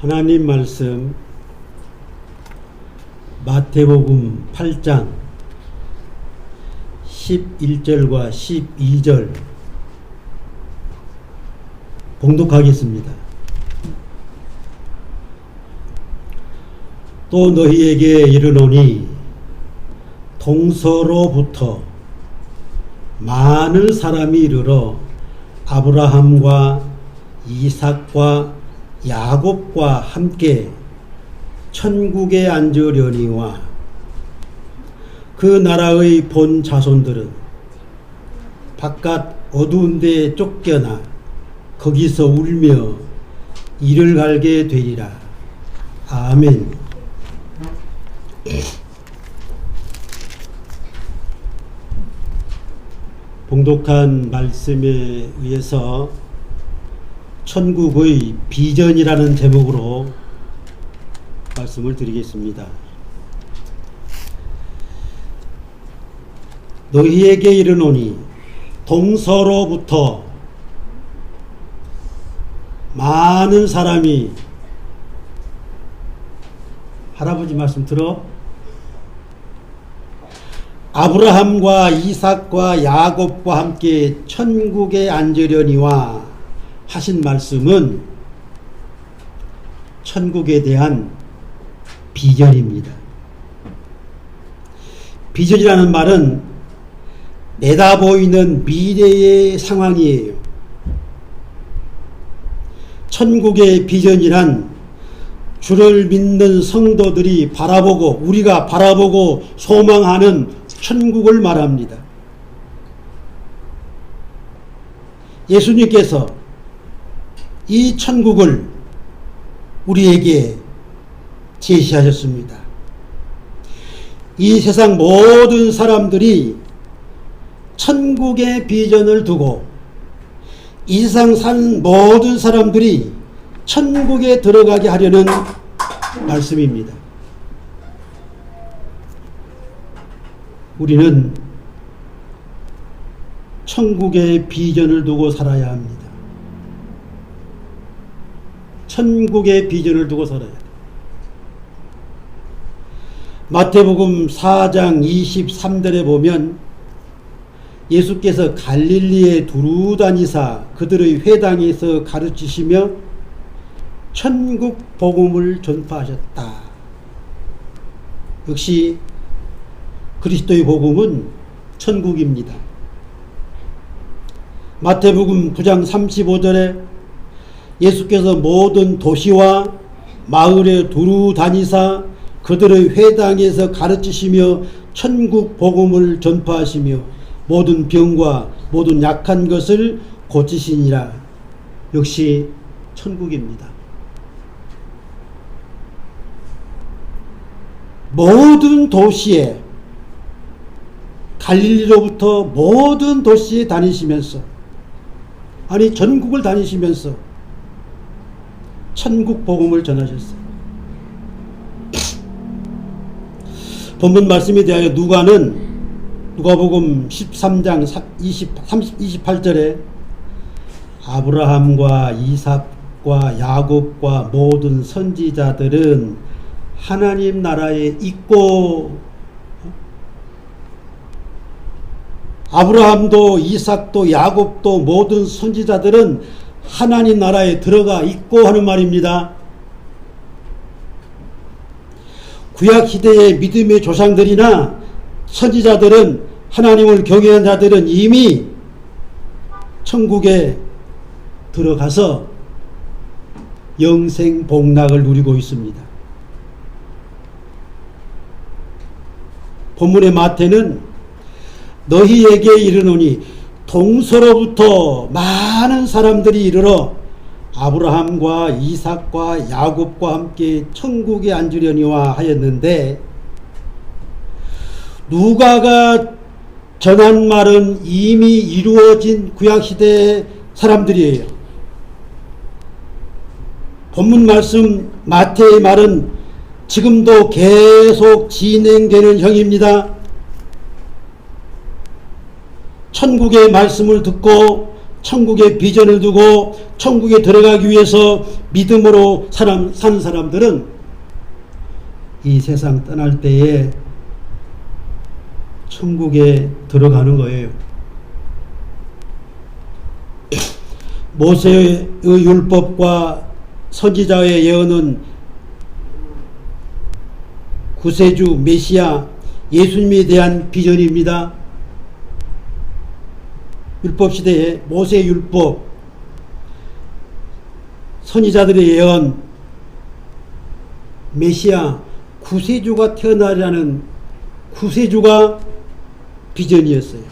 하나님 말씀 마태복음 8장 11절과 12절 봉독하겠습니다. 또 너희에게 이르노니 동서로부터 많은 사람이 이르러 아브라함과 이삭과 야곱과 함께 천국에 앉으려니와 그 나라의 본 자손들은 바깥 어두운 데에 쫓겨나 거기서 울며 이를 갈게 되리라. 아멘. 봉독한 말씀에 의해서 천국의 비전이라는 제목으로 말씀을 드리겠습니다. 너희에게 이르노니 동서로부터 많은 사람이, 할아버지 말씀 들어? 아브라함과 이삭과 야곱과 함께 천국에 앉으려니와 하신 말씀은 천국에 대한 비전입니다. 비전이라는 말은 내다보이는 미래의 상황이에요. 천국의 비전이란 주를 믿는 성도들이 바라보고, 우리가 바라보고 소망하는 천국을 말합니다. 예수님께서 이 천국을 우리에게 제시하셨습니다. 이 세상 모든 사람들이 천국의 비전을 두고, 이 세상 사는 모든 사람들이 천국에 들어가게 하려는 말씀입니다. 우리는 천국의 비전을 두고 살아야 합니다. 천국의 비전을 두고 살아야 합니다. 마태복음 4장 23절에 보면 예수께서 갈릴리에 두루 다니사 그들의 회당에서 가르치시며 천국 복음을 전파하셨다. 역시 그리스도의 복음은 천국입니다. 마태복음 9장 35절에 예수께서 모든 도시와 마을에 두루 다니사 그들의 회당에서 가르치시며 천국 복음을 전파하시며 모든 병과 모든 약한 것을 고치시니라. 역시 천국입니다. 모든 도시에, 갈릴리로부터 모든 도시에 다니시면서, 아니 전국을 다니시면서 천국 복음을 전하셨어요. 본문 말씀에 대하여 누가복음 13장 28절에 아브라함과 이삭과 야곱과 모든 선지자들은 하나님 나라에 있고, 아브라함도 이삭도 야곱도 모든 선지자들은 하나님 나라에 들어가 있고 하는 말입니다. 구약 시대의 믿음의 조상들이나 선지자들은, 하나님을 경외한 자들은 이미 천국에 들어가서 영생 복락을 누리고 있습니다. 본문의 마태는 너희에게 이르노니 동서로부터 많은 사람들이 이르러 아브라함과 이삭과 야곱과 함께 천국에 앉으려니와 하였는데, 누가가 전한 말은 이미 이루어진 구약시대의 사람들이에요. 본문 말씀 마태의 말은 지금도 계속 진행되는 형입니다. 천국의 말씀을 듣고 천국의 비전을 두고 천국에 들어가기 위해서 믿음으로 사는 사람들은 이 세상 떠날 때에 천국에 들어가는 거예요. 모세의 율법과 선지자의 예언은 구세주 메시아 예수님에 대한 비전입니다. 율법시대에 모세의 율법, 선지자들의 예언, 메시아 구세주가 태어나려는 구세주가 비전이었어요.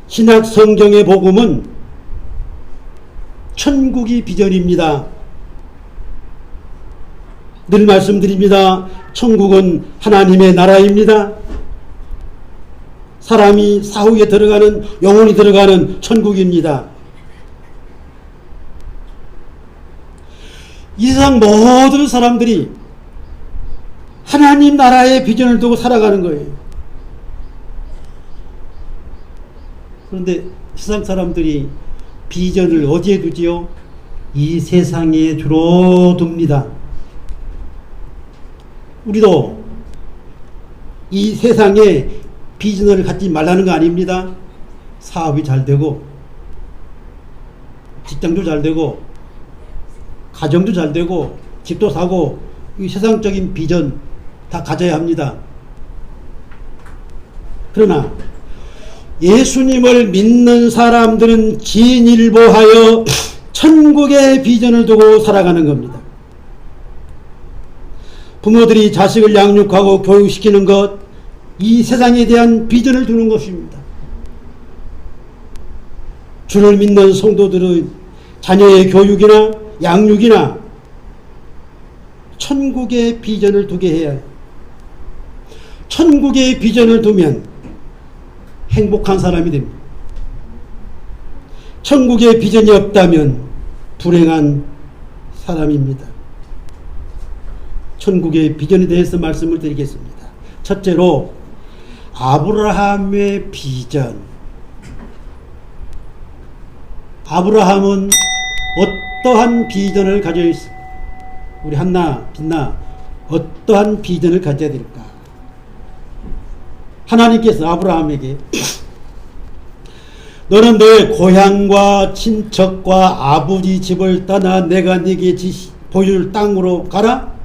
신약 성경의 복음은 천국이 비전입니다. 늘 말씀드립니다. 천국은 하나님의 나라입니다. 사람이 사후에 들어가는, 영원히 들어가는 천국입니다. 이 세상 모든 사람들이 하나님 나라의 비전을 두고 살아가는 거예요. 그런데 세상 사람들이 비전을 어디에 두지요? 이 세상에 주로 둡니다. 우리도 이 세상에 비전을 갖지 말라는 거 아닙니다. 사업이 잘 되고 직장도 잘 되고 가정도 잘 되고 집도 사고 이 세상적인 비전 다 가져야 합니다. 그러나 예수님을 믿는 사람들은 진일보하여 천국의 비전을 두고 살아가는 겁니다. 부모들이 자식을 양육하고 교육시키는 것, 이 세상에 대한 비전을 두는 것입니다. 주를 믿는 성도들은 자녀의 교육이나 양육이나 천국의 비전을 두게 해야 해요. 천국의 비전을 두면 행복한 사람이 됩니다. 천국의 비전이 없다면 불행한 사람입니다. 천국의 비전에 대해서 말씀을 드리겠습니다. 첫째로 아브라함의 비전. 아브라함은 어떠한 비전을 가져 있습니까? 우리 한나, 빛나 어떠한 비전을 가져야 될까? 하나님께서 아브라함에게 너는 너의 고향과 친척과 아버지 집을 떠나 내가 네게 보여줄 땅으로 가라.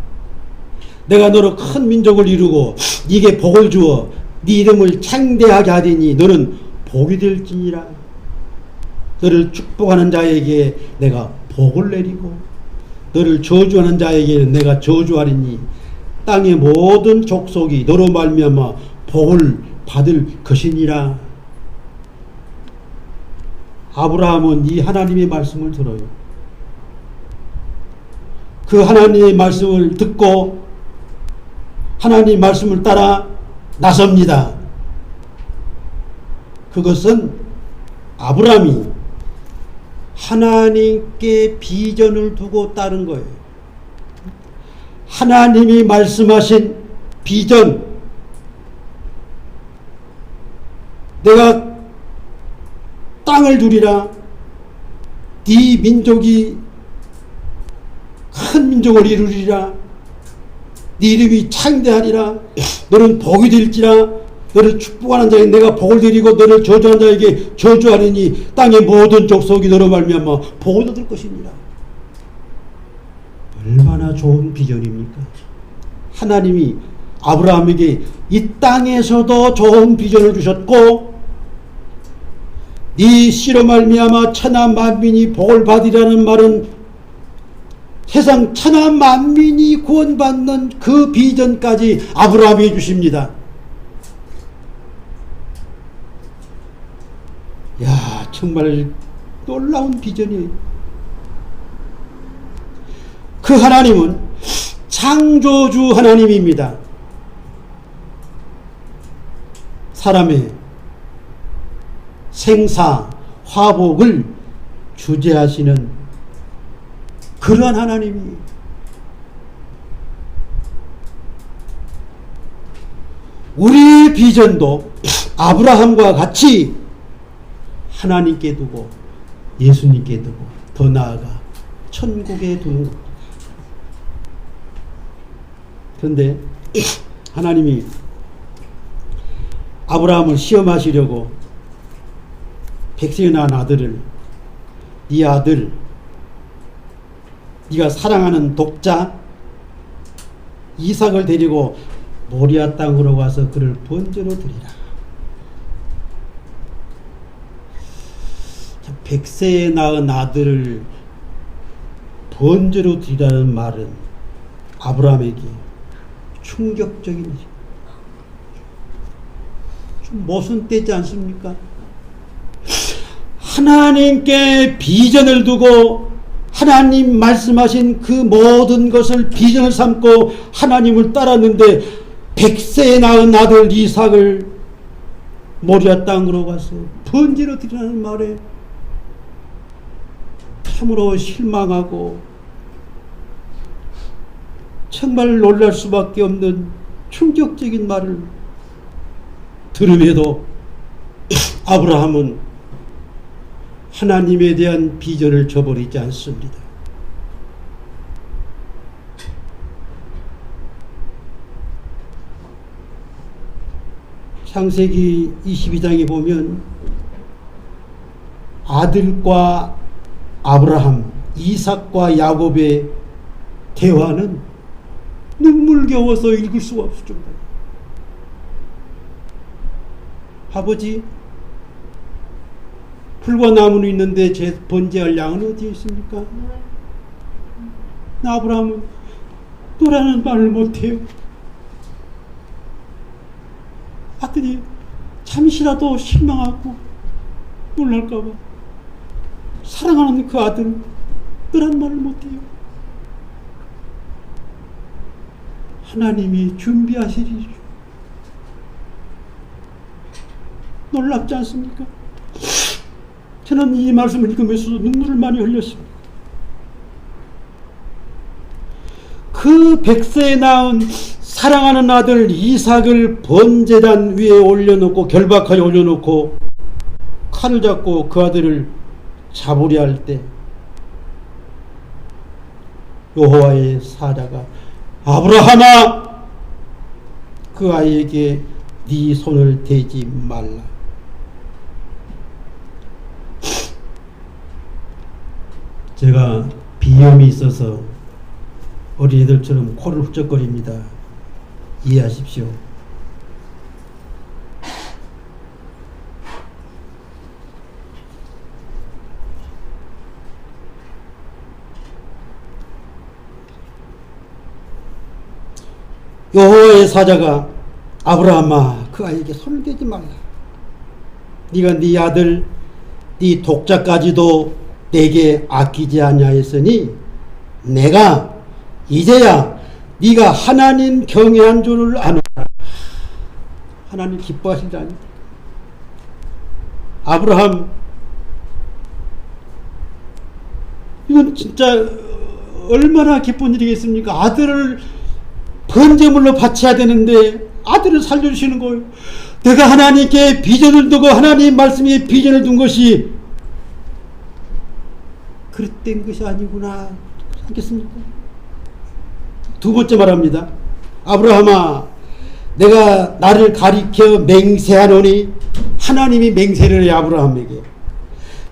내가 너로 큰 민족을 이루고 네게 복을 주어 네 이름을 창대하게 하리니 너는 복이 될지니라. 너를 축복하는 자에게 내가 복을 내리고 너를 저주하는 자에게는 내가 저주하리니 땅의 모든 족속이 너로 말미암아 복을 받을 것이니라. 아브라함은 이 하나님의 말씀을 들어요. 그 하나님의 말씀을 듣고 하나님의 말씀을 따라 나섭니다. 그것은 아브라함이 하나님께 비전을 두고 따른 거예요. 하나님이 말씀하신 비전, 내가 땅을 주리라, 네 민족이 큰 민족을 이루리라, 네 이름이 창대하리라, 너는 복이 될지라, 너를 축복하는 자에게 내가 복을 드리고 너를 저주하는 자에게 저주하리니 땅의 모든 족속이 너로 말미암아 복을 얻을 것이니라. 얼마나 좋은 비전입니까? 하나님이 아브라함에게 이 땅에서도 좋은 비전을 주셨고 네 씨로 말미암아 천하 만민이 복을 받으리라는 말은 세상 천하 만민이 구원받는 그 비전까지 아브라함이 주십니다. 야, 정말 놀라운 비전이에요. 그 하나님은 창조주 하나님입니다. 사람의 생사, 화복을 주재하시는 그러한 하나님이에요. 우리의 비전도 아브라함과 같이 하나님께 두고 예수님께 두고 더 나아가 천국에 두는 것. 그런데 하나님이 아브라함을 시험하시려고 백성이 낳은 아들을, 네 아들, 네가 사랑하는 독자 이삭을 데리고 모리아 땅으로 가서 그를 번제로 드리라. 100세에 낳은 아들을 번제로 드리라는 말은 아브라함에게 충격적인 일이에요. 좀 모순되지 않습니까? 하나님께 비전을 두고 하나님 말씀하신 그 모든 것을 비전을 삼고 하나님을 따랐는데 100세에 낳은 아들 이삭을 모리아 땅으로 가서 번제로 드리라는 말에 참으로 실망하고 정말 놀랄 수밖에 없는 충격적인 말을 들음에도 아브라함은 하나님에 대한 비전을 저버리지 않습니다. 창세기 22장에 보면 아들과 아브라함, 이삭과 야곱의 대화는 눈물겨워서 읽을 수가 없을 정도로. 아버지, 풀과 나무는 있는데 제 번제할 양은 어디에 있습니까? 아브라함은 너라는 말을 못해요. 아들이 잠시라도 실망하고 놀랄까봐 사랑하는 그 아들은 너라는 말을 못해요. 하나님이 준비하시리죠. 놀랍지 않습니까? 저는 이 말씀을 읽으면서 눈물을 많이 흘렸습니다. 그 100세에 낳은 사랑하는 아들 이삭을 번제단 위에 올려놓고 결박하에 올려놓고 칼을 잡고 그 아들을 잡으려 할 때 여호와의 사자가 아브라함아, 그 아이에게 네 손을 대지 말라. 제가 비염이 있어서 어린이들처럼 코를 훌쩍거립니다. 이해하십시오. 여호와의 사자가 아브라함아, 그 아이에게 손을 대지 말라. 네가 네 아들, 네 독자까지도 내게 아끼지 아니하였으니 내가 이제야 네가 하나님 경외한 줄을 아노라. 하나님 기뻐하시다니. 아브라함, 이건 진짜 얼마나 기쁜 일이겠습니까? 아들을 번제물로 바쳐야 되는데 아들을 살려주시는 거예요. 내가 하나님께 비전을 두고 하나님 말씀에 비전을 둔 것이 그릇된 것이 아니구나 하겠습니까? 두 번째 말합니다. 아브라함아, 내가 나를 가리켜 맹세하노니, 하나님이 맹세를 해 아브라함에게.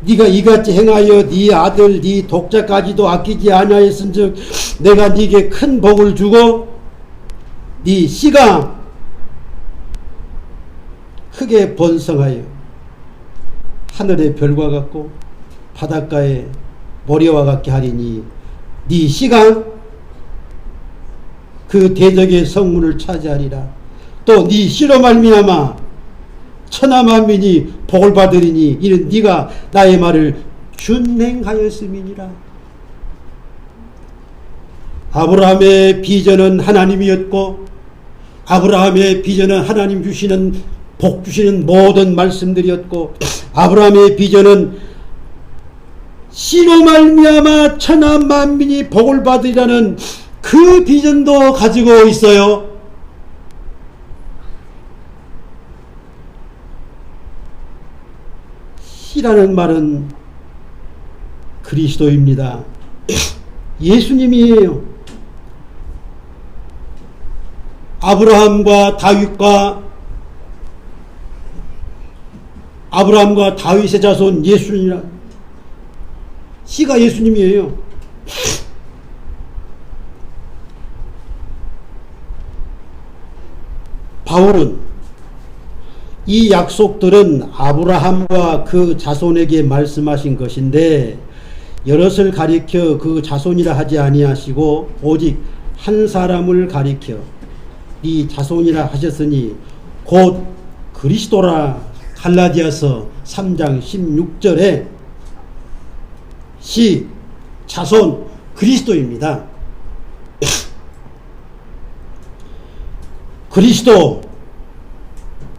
네가 이같이 행하여 네 아들 네 독자까지도 아끼지 아니하였은즉 내가 네게 큰 복을 주고 네 씨가 크게 번성하여 하늘의 별과 같고 바닷가의 모래와 같게 하리니 네 씨가 그 대적의 성문을 차지하리라. 또 네 씨로 말미암아 천하 만민이 복을 받으리니 이는 네가 나의 말을 준행하였음이니라. 아브라함의 비전은 하나님이었고 아브라함의 비전은 하나님 주시는 복 주시는 모든 말씀들이었고 아브라함의 비전은 씨로 말미암아 천하 만민이 복을 받으리라는 그 비전도 가지고 있어요. 씨라는 말은 그리스도입니다. 예수님이에요. 아브라함과 다윗의 자손 예수님이라. 씨가 예수님이에요. 바울은 이 약속들은 아브라함과 그 자손에게 말씀하신 것인데 여럿을 가리켜 그 자손이라 하지 아니하시고 오직 한 사람을 가리켜 이 자손이라 하셨으니 곧 그리스도라. 갈라디아서 3장 16절에 씨, 자손, 그리스도입니다. 그리스도,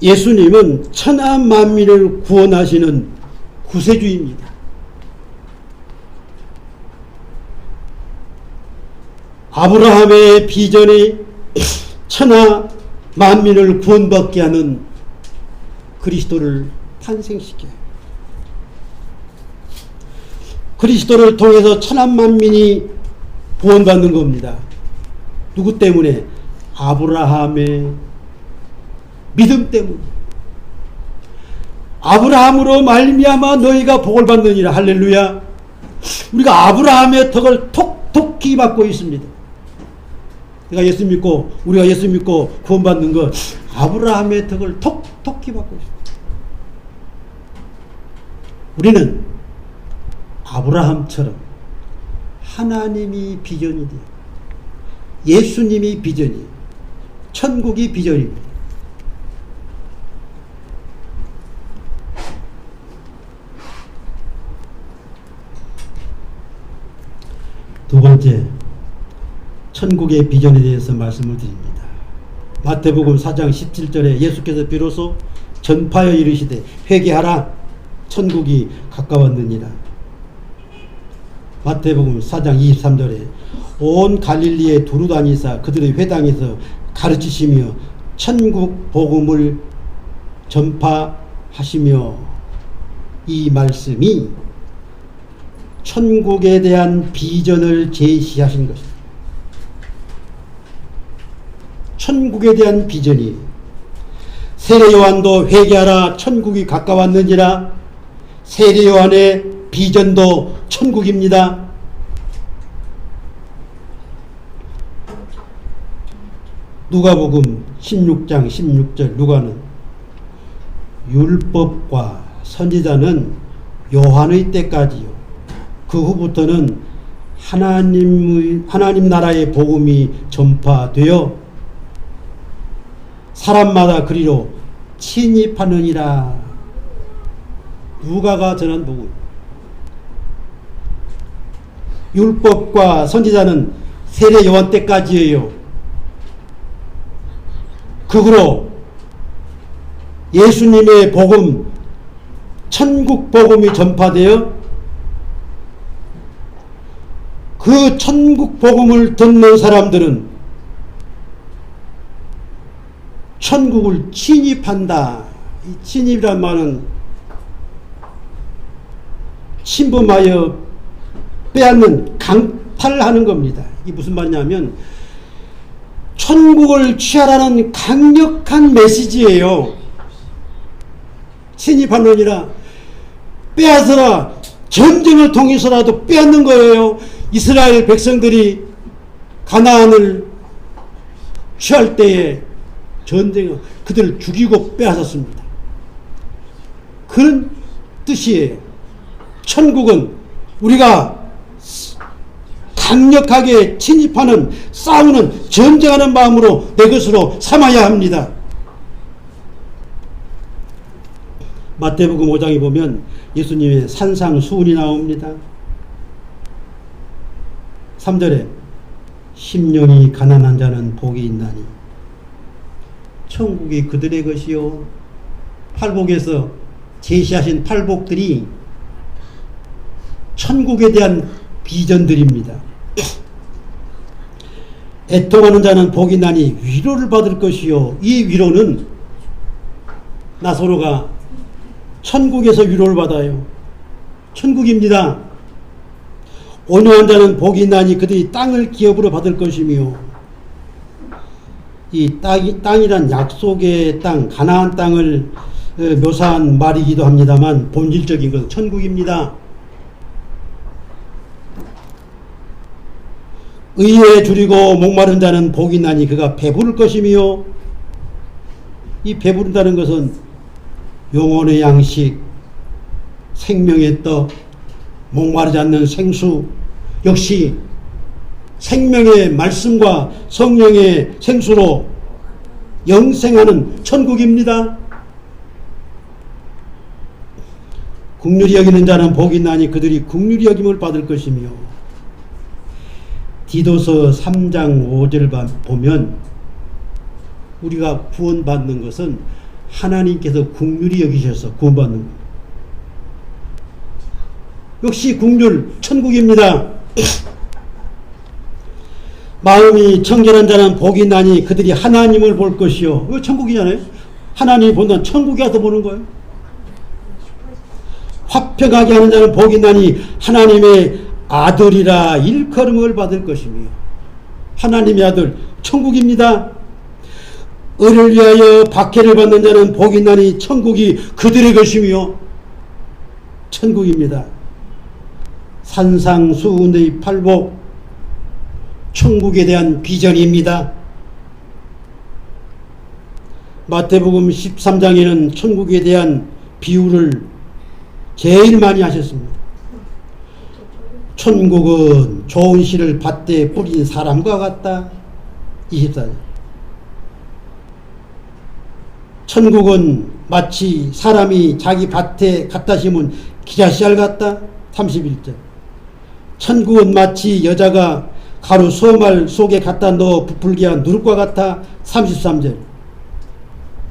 예수님은 천하 만민을 구원하시는 구세주입니다. 아브라함의 비전이 천하 만민을 구원받게 하는 그리스도를 탄생시켜요. 그리스도를 통해서 천하 만민이 구원받는 겁니다. 누구 때문에? 아브라함의 믿음 때문에. 아브라함으로 말미암아 너희가 복을 받느니라. 할렐루야. 우리가 아브라함의 덕을 톡톡히 받고 있습니다. 우리가 예수 믿고 구원받는 것, 아브라함의 덕을 톡톡히 받고 있습니다. 우리는 아브라함처럼 하나님이 비전이 돼요. 예수님이 비전이에요. 천국이 비전입니다. 두 번째, 천국의 비전에 대해서 말씀을 드립니다. 마태복음 4장 17절에 예수께서 비로소 전파하여 이르시되 회개하라 천국이 가까웠느니라. 마태복음 4장 23절에 온 갈릴리에 두루 다니사 그들의 회당에서 가르치시며 천국 복음을 전파하시며. 이 말씀이 천국에 대한 비전을 제시하신 것입니다. 천국에 대한 비전이. 세례 요한도 회개하라 천국이 가까웠느니라. 세례 요한의 비전도 천국입니다. 누가복음 16장 16절 누가는 율법과 선지자는 요한의 때까지요. 그 후부터는 하나님 나라의 복음이 전파되어 사람마다 그리로 침입하느니라. 누가가 전한 복음. 율법과 선지자는 세례 요한 때까지예요. 그 후로 예수님의 복음, 천국 복음이 전파되어 그 천국 복음을 듣는 사람들은 천국을 침입한다. 이 침입이란 말은 침범하여 빼앗는, 강탈하는 겁니다. 이게 무슨 말이냐면 천국을 취하라는 강력한 메시지예요. 침입하느니라, 빼앗으라, 전쟁을 통해서라도 빼앗는 거예요. 이스라엘 백성들이 가나안을 취할 때에 전쟁을 그들을 죽이고 빼앗았습니다. 그런 뜻이에요. 천국은 우리가 강력하게 침입하는, 싸우는, 전쟁하는 마음으로 내 것으로 삼아야 합니다. 마태복음 5장에 보면 예수님의 산상수훈이 나옵니다. 3절에 심령이 가난한 자는 복이 있나니 천국이 그들의 것이요. 팔복에서 제시하신 팔복들이 천국에 대한 비전들입니다. 애통하는 자는 복이 나니 위로를 받을 것이요. 이 위로는 나사로가 천국에서 위로를 받아요. 천국입니다. 온유한 자는 복이 있나니 그들이 땅을 기업으로 받을 것이며, 이 땅이란 약속의 땅, 가나안 땅을 묘사한 말이기도 합니다만 본질적인 것은 천국입니다. 의에 줄이고 목마른 자는 복이 나니 그가 배부를 것이며, 이 배부른다는 것은 영혼의 양식, 생명의 떡, 목마르지 않는 생수, 역시 생명의 말씀과 성령의 생수로 영생하는 천국입니다. 긍휼히 여기는 자는 복이 나니 그들이 긍휼히 여김을 받을 것이며, 디도서 3장 5절 보면 우리가 구원받는 것은 하나님께서 긍휼히 여기셔서 구원받는 겁니다. 역시 긍휼, 천국입니다. 마음이 청결한 자는 복이 나니 그들이 하나님을 볼 것이요. 이거 천국이잖아요. 하나님이 본다는 천국에 가서 보는 거예요. 화평하게 하는 자는 복이 나니 하나님의 아들이라 일컬음을 받을 것이며, 하나님의 아들, 천국입니다. 의를 위하여 박해를 받는 자는 복이 나니 천국이 그들의 것이며, 천국입니다. 산상수훈의 팔복, 천국에 대한 비전입니다. 마태복음 13장에는 천국에 대한 비유를 제일 많이 하셨습니다. 천국은 좋은 씨를 밭에 뿌린 사람과 같다. 24절. 천국은 마치 사람이 자기 밭에 갖다 심은 기자씨알 같다. 31절. 천국은 마치 여자가 가루 소말 속에 갖다 넣어 부풀게 한 누룩과 같아. 33절.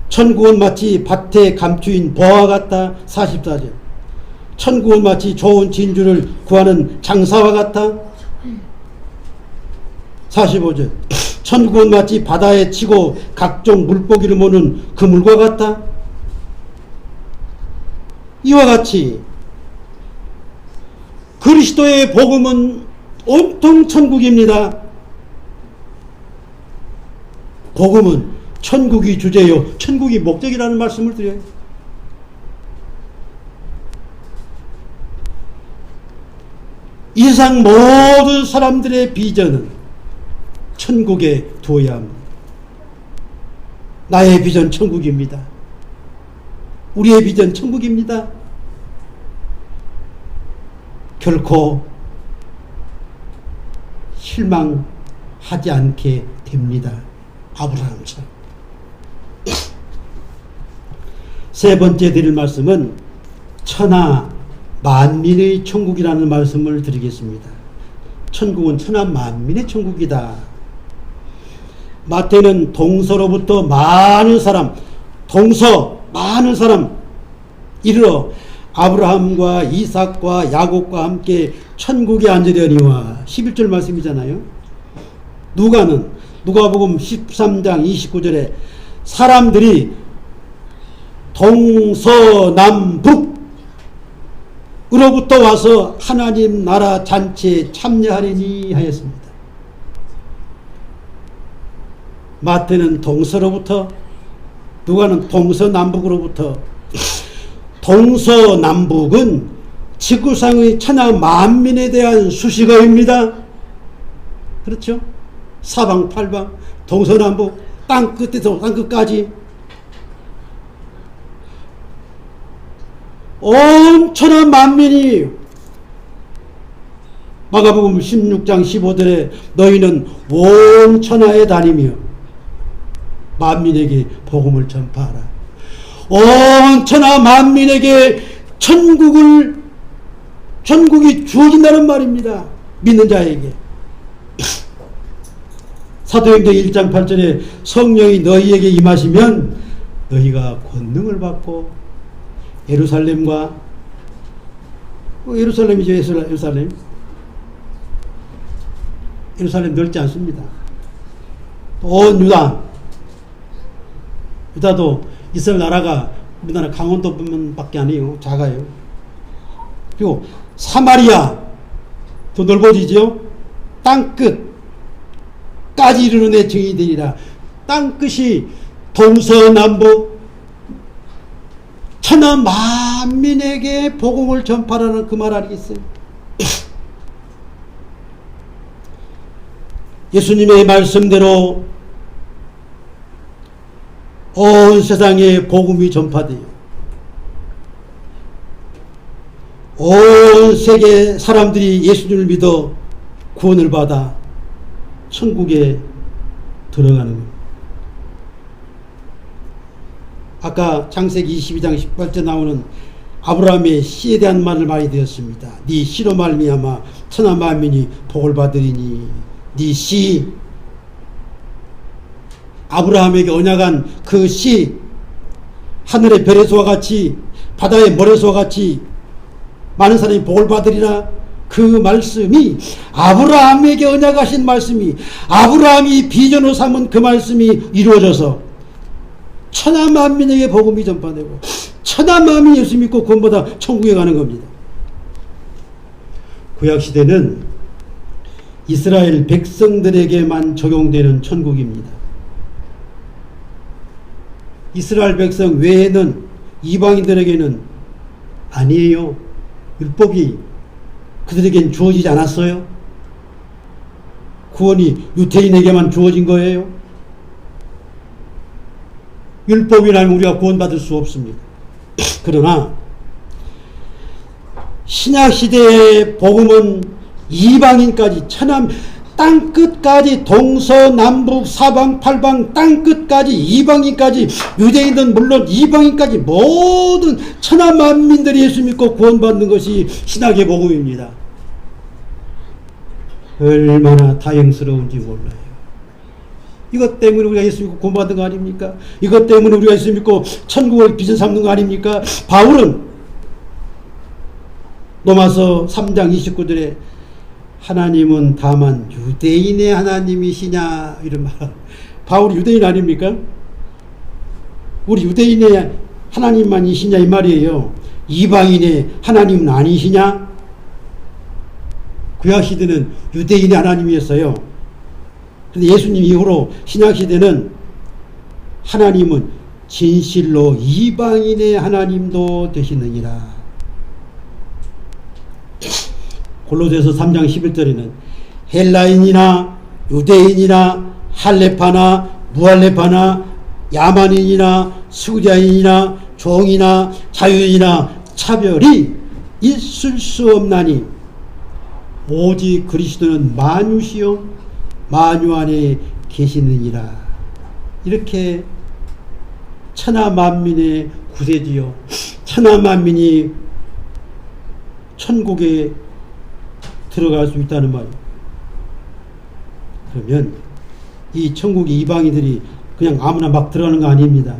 천국은 마치 밭에 감추인 보화 같다. 44절. 천국은 마치 좋은 진주를 구하는 장사와 같아. 45절. 천국은 마치 바다에 치고 각종 물고기를 모는 그물과 같아. 이와 같이 그리스도의 복음은 온통 천국입니다. 복음은 천국이 주제요, 천국이 목적이라는 말씀을 드려요. 이 세상 모든 사람들의 비전은 천국에 두어야 합니다. 나의 비전 천국입니다. 우리의 비전 천국입니다. 결코 실망하지 않게 됩니다. 아브라함처럼. 세 번째 드릴 말씀은 천하 만민의 천국이라는 말씀을 드리겠습니다. 천국은 천하 만민의 천국이다. 마태는 동서로부터 많은 사람 이르러 아브라함과 이삭과 야곱과 함께 천국에 앉으려니와 11절 말씀이잖아요. 누가복음 13장 29절에 사람들이 동서남북으로부터 와서 하나님 나라 잔치에 참여하리니 하였습니다. 마태는 동서로부터, 누가는 동서남북으로부터. 동서남북은 지구상의 천하 만민에 대한 수식어입니다. 그렇죠? 사방팔방, 동서남북, 땅끝에서 땅끝까지 온 천하 만민이, 마가복음 16장 15절에 너희는 온 천하에 다니며 만민에게 복음을 전파하라. 온 천하 만민에게 천국이 주어진다는 말입니다. 믿는 자에게. 사도행전 1장 8절에 성령이 너희에게 임하시면 너희가 권능을 받고 예루살렘과, 예루살렘이죠. 예루살렘 넓지 않습니다. 온 유다도 이스라엘 나라가 우리나라 강원도뿐만밖에 아니에요. 작아요. 그리고 사마리아 더 넓어지죠. 땅끝까지 이르는 내 증인이 되리라. 땅끝이 동서남북 천하 만민에게 복음을 전파라는 그 말 아니겠어요? 예수님의 말씀대로 온 세상에 복음이 전파돼요. 온 세계 사람들이 예수님을 믿어 구원을 받아 천국에 들어가는 겁니다. 아까 창세기 22장 18절 나오는 아브라함의 씨에 대한 말을 많이 되었습니다. 네 씨로 말미암아 천하 만민이 복을 받으리니, 네 씨, 아브라함에게 언약한 그 씨, 하늘의 별에서와 같이 바다의 모래서와 같이 많은 사람이 복을 받으리라. 그 말씀이 아브라함에게 언약하신 말씀이, 아브라함이 비전으로 삼은 그 말씀이 이루어져서 천하 만민에게 복음이 전파되고 천하 만민이 예수 믿고 구원받아 천국에 가는 겁니다. 구약시대는 이스라엘 백성들에게만 적용되는 천국입니다. 이스라엘 백성 외에는 이방인들에게는 아니에요. 율법이 그들에겐 주어지지 않았어요. 구원이 유태인에게만 주어진 거예요. 율법이라면 우리가 구원받을 수 없습니다. 그러나 신약시대의 복음은 이방인까지, 천하 땅끝까지, 동서남북 사방팔방 땅끝까지, 이방인까지, 유대인은 물론 이방인까지 모든 천하 만민들이 예수 믿고 구원받는 것이 신약의 복음입니다. 얼마나 다행스러운지 몰라요. 이것 때문에 우리가 예수 믿고 구원받는 거 아닙니까? 이것 때문에 우리가 예수 믿고 천국을 비전 삼는 거 아닙니까? 바울은 로마서 3장 29절에 하나님은 다만 유대인의 하나님이시냐 이런 말. 바울이 유대인 아닙니까? 우리 유대인의 하나님만이시냐 이 말이에요. 이방인의 하나님은 아니시냐? 구약시대는 유대인의 하나님이었어요. 그런데 예수님 이후로 신약시대는 하나님은 진실로 이방인의 하나님도 되시느니라. 골로새서 3장 11절에는 헬라인이나 유대인이나 할레파나 무할레파나 야만인이나 수리아인이나 종이나 자유인이나 차별이 있을 수 없나니 오직 그리스도는 만유시요 만유 안에 계시느니라. 이렇게 천하 만민의 구세주요, 천하 만민이 천국에 들어갈 수 있다는 말이에요. 그러면 이 천국 이방인들이 그냥 아무나 막 들어가는 거 아닙니다.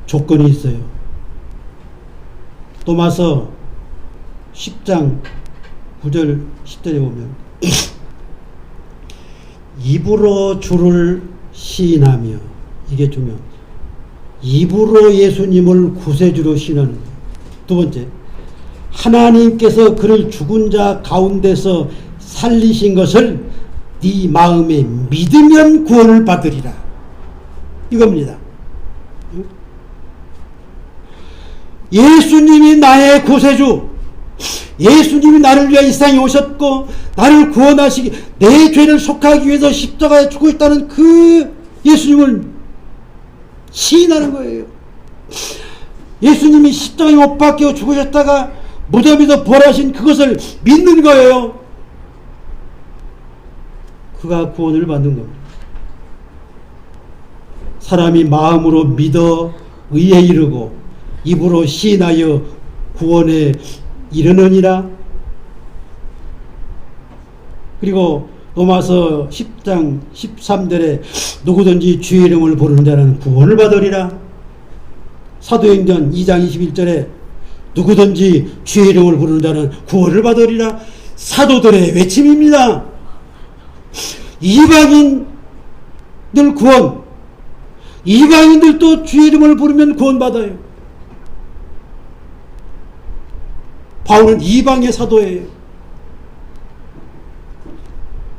조건이 있어요. 로마서 10장 9절 10절에 보면 입으로 주를 시인하며, 이게 중요합니다. 입으로 예수님을 구세주로 시인하는 거예요. 두 번째, 하나님께서 그를 죽은 자 가운데서 살리신 것을 네 마음에 믿으면 구원을 받으리라. 이겁니다. 예수님이 나의 구세주, 예수님이 나를 위해 이 세상에 오셨고 나를 구원하시기, 내 죄를 속하기 위해서 십자가에 죽어 있다는 그 예수님을 시인하는 거예요. 예수님이 십자가에 못 박혀 죽으셨다가 무덤에서 부활하신 그것을 믿는 거예요. 그가 구원을 받는 겁니다. 사람이 마음으로 믿어 의에 이르고 입으로 시인하여 구원에 이르느니라. 그리고 로마서 10장 13절에 누구든지 주의 이름을 부르는 자는 구원을 받으리라. 사도행전 2장 21절에 누구든지 주의 이름을 부르는 자는 구원을 받으리라. 사도들의 외침입니다. 이방인들 구원, 이방인들도 주의 이름을 부르면 구원받아요. 바울은 이방의 사도예요.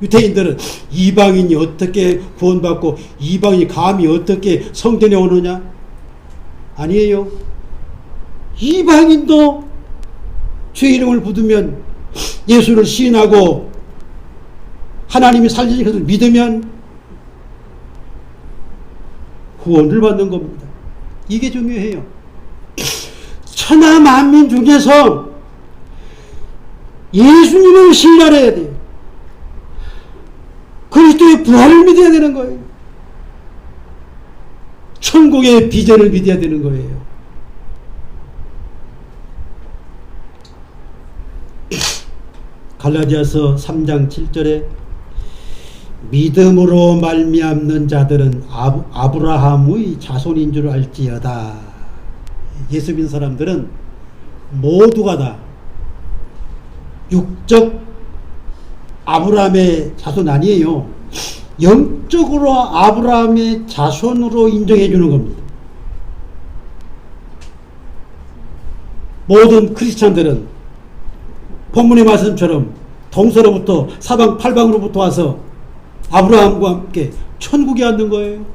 유대인들은 이방인이 어떻게 구원받고 이방인이 감히 어떻게 성전에 오느냐? 아니에요. 이방인도 주의 이름을 부르면, 예수를 시인하고 하나님이 살리신 것을 믿으면 구원을 받는 겁니다. 이게 중요해요. 천하 만민 중에서 예수님을 신뢰해야 돼요. 그리스도의 부활을 믿어야 되는 거예요. 천국의 비전을 믿어야 되는 거예요. 갈라디아서 3장 7절에 믿음으로 말미암는 자들은 아브라함의 자손인 줄 알지어다. 예수 믿는 사람들은 모두가 다 육적 아브라함의 자손 아니에요. 영적으로 아브라함의 자손으로 인정해 주는 겁니다. 모든 크리스찬들은 본문의 말씀처럼 동서로부터 사방 팔방으로부터 와서 아브라함과 함께 천국에 앉는 거예요.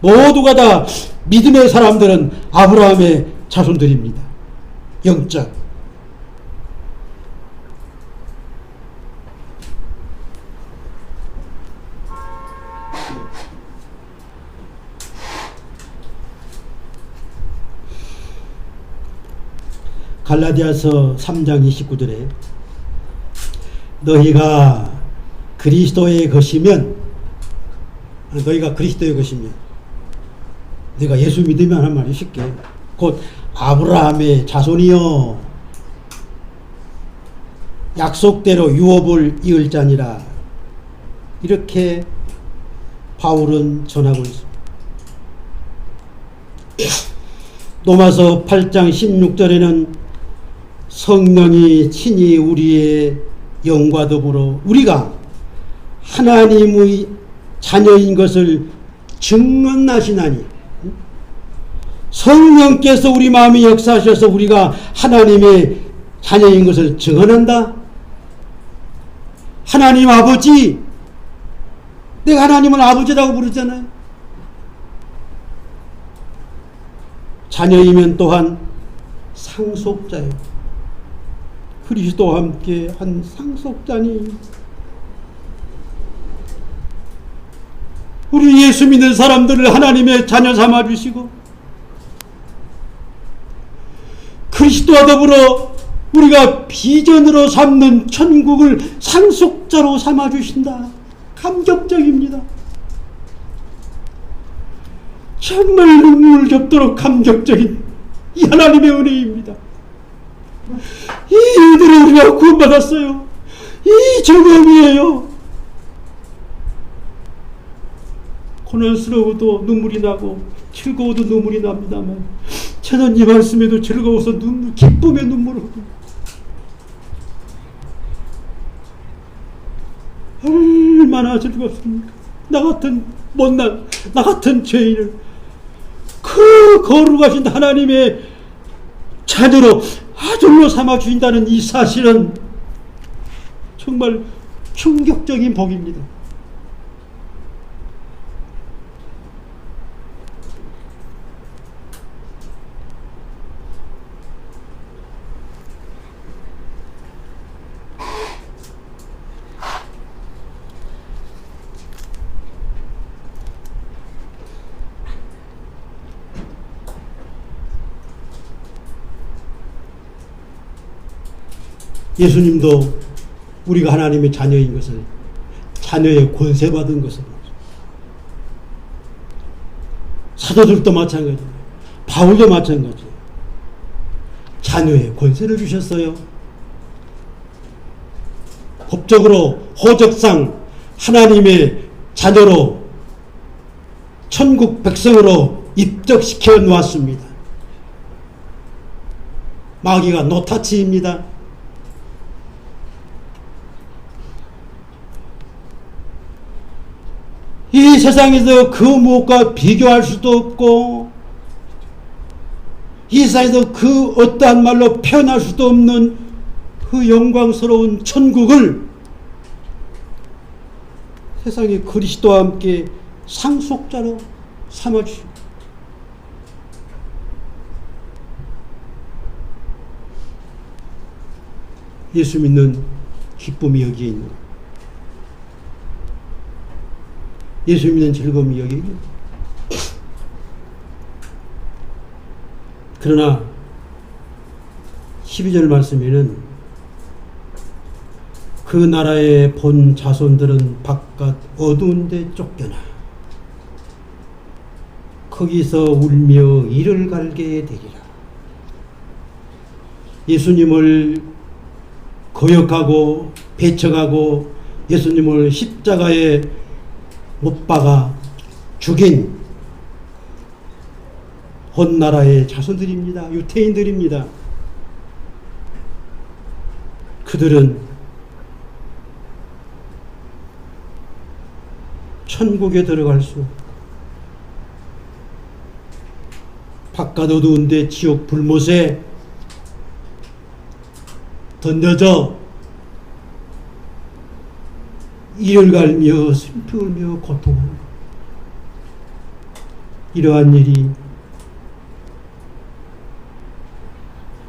모두가 다 믿음의 사람들은 아브라함의 자손들입니다. 영적. 갈라디아서 3장 29절에 너희가 그리스도의 것이면, 너희가 그리스도의 것이면, 너희가 예수 믿으면 한 말이 쉽게, 곧 아브라함의 자손이여 약속대로 유업을 이을 자니라. 이렇게 바울은 전하고 있습니다. 로마서 8장 16절에는 성령이 친히 우리의 영과 더불어 우리가 하나님의 자녀인 것을 증언하시나니, 성령께서 우리 마음에 역사하셔서 우리가 하나님의 자녀인 것을 증언한다. 하나님 아버지, 내가 하나님을 아버지라고 부르잖아요. 자녀이면 또한 상속자예요. 그리스도와 함께 한 상속자니, 우리 예수 믿는 사람들을 하나님의 자녀 삼아주시고 그리스도와 더불어 우리가 비전으로 삼는 천국을 상속자로 삼아주신다. 감격적입니다. 정말 눈물 겹도록 감격적인 이 하나님의 은혜입니다. 이 은혜를 우리가 구원받았어요. 이 정엄이에요. 고난스러워도 눈물이 나고 즐거워도 눈물이 납니다만, 저는 이 말씀에도 즐거워서 기쁨의 눈물을 흘립니다. 얼마나 즐겁습니까? 나 같은 못난, 나 같은 죄인을 그 거룩하신 하나님의 자녀로 아들로 삼아주신다는 이 사실은 정말 충격적인 복입니다. 예수님도 우리가 하나님의 자녀인 것을, 자녀의 권세받은 것을, 사도들도 마찬가지예요. 바울도 마찬가지예요. 자녀의 권세를 주셨어요. 법적으로 호적상 하나님의 자녀로 천국 백성으로 입적시켜 놓았습니다. 마귀가 노타치입니다. 이 세상에서 그 무엇과 비교할 수도 없고 이 세상에서 그 어떠한 말로 표현할 수도 없는 그 영광스러운 천국을 세상에 그리스도와 함께 상속자로 삼아주시고, 예수 믿는 기쁨이 여기에 있는, 예수 믿는 즐거움이 여기에 있는. 그러나 12절 말씀에는 그 나라의 본 자손들은 바깥 어두운 데 쫓겨나 거기서 울며 이를 갈게 되리라. 예수님을 거역하고 배척하고 예수님을 십자가에 못 박아 죽인 온 나라의 자손들입니다. 유태인들입니다. 그들은 천국에 들어갈 수 없고 바깥 어두운데 지옥 불못에 던져져 이를 갈며 슬피 울며 고통하는 것. 이러한 일이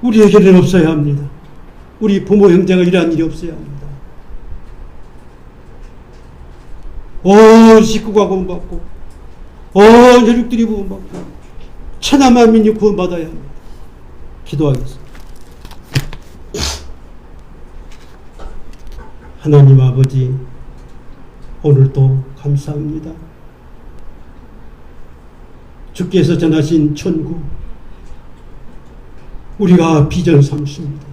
우리에게는 없어야 합니다. 우리 부모 형제가 이러한 일이 없어야 합니다. 온 식구가 구원받고 온 혈육들이 구원받고 천하 만민이 구원받아야 합니다. 기도하겠습니다. 하나님 아버지, 오늘도 감사합니다. 주께서 전하신 천국, 우리가 비전 삼습니다.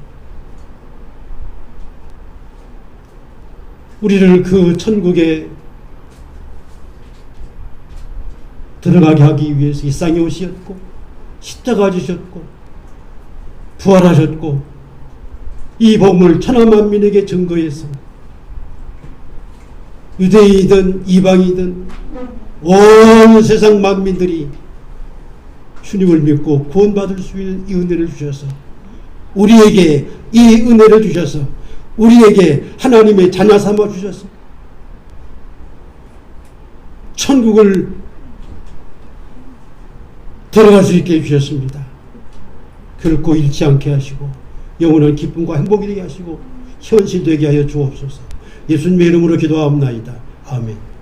우리를 그 천국에 들어가게 하기 위해서 이 땅에 오셨고 십자가 지셨고 부활하셨고 이 복음을 천하 만민에게 증거해서 유대인이든 이방이든 온 세상 만민들이 주님을 믿고 구원받을 수 있는 이 은혜를 주셔서 우리에게 이 은혜를 주셔서 우리에게 하나님의 자녀 삼아 주셔서 천국을 들어갈 수 있게 해주셨습니다. 결코 잃지 않게 하시고 영원한 기쁨과 행복이 되게 하시고 현실되게 하여 주옵소서. 예수님의 이름으로 기도하옵나이다. 아멘.